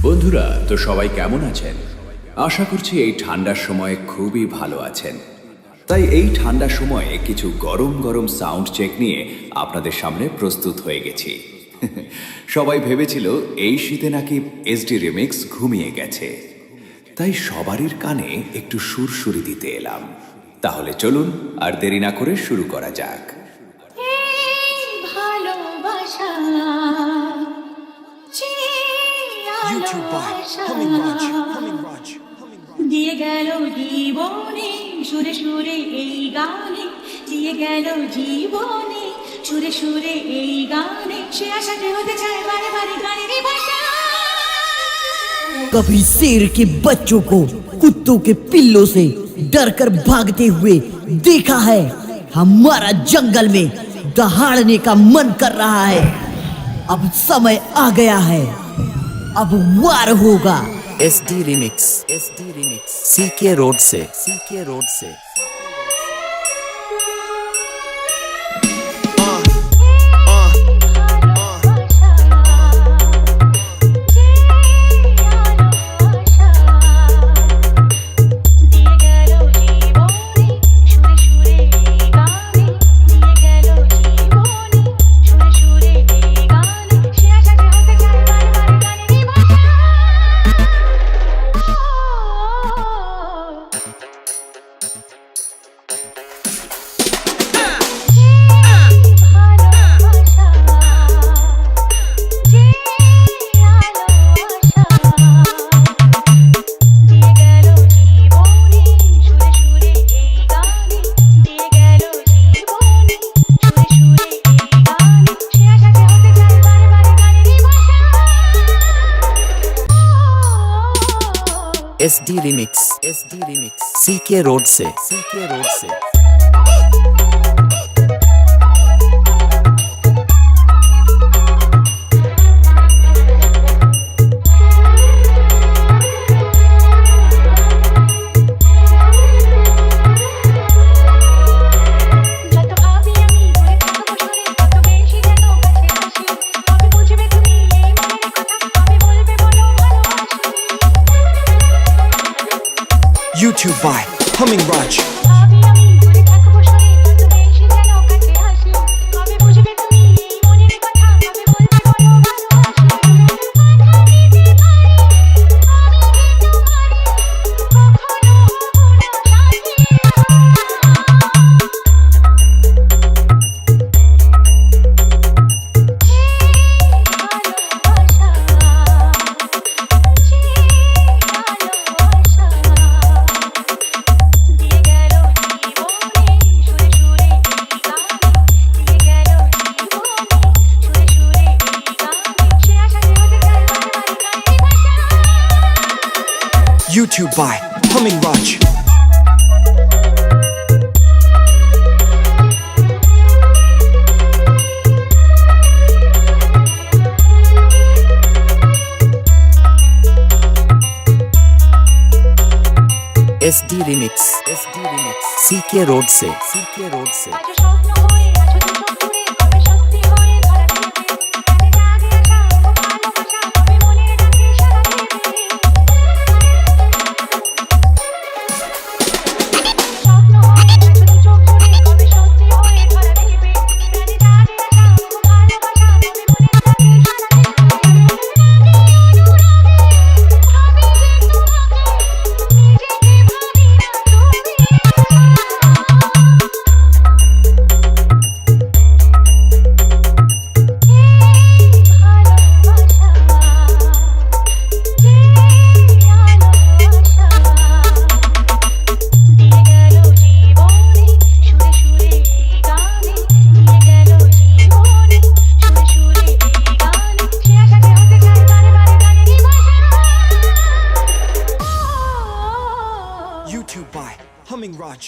বন্ধুরা, তো সবাই কেমন আছেন? আশা করছি এই ঠান্ডার সময়ে খুবই ভালো আছেন। তাই এই ঠান্ডার সময়ে কিছু গরম গরম সাউন্ড চেক নিয়ে আপনাদের সামনে প্রস্তুত হয়ে গেছি। সবাই ভেবেছিল এই শীতে নাকি এসডি রিমিক্স ঘুমিয়ে গেছে, তাই সবারই কানে একটু সুরসুরি দিতে এলাম। তাহলে চলুন আর দেরি না করে শুরু করা যাক। YouTube by Humming Raj. দিয়ে গেল জীবনে সুরে সুরে এই গানে, দিয়ে গেল জীবনে সুরে সুরে এই গানে, সে আশাতে হতে চায় বারে বারে গানের ভাষা। कभी शेर के बच्चों को कुत्तों के पिल्लों से डरकर भागते हुए देखा है। हमारा जंगल में दहाड़ने का मन कर रहा है। अब समय आ गया है, अब वार होगा। SD Remix CK रोड से SD Remix CK रोड से YouTube by Humming Raj. YouTube by Humming Raj. SD Remix CK road से YouTube by Humming Raj.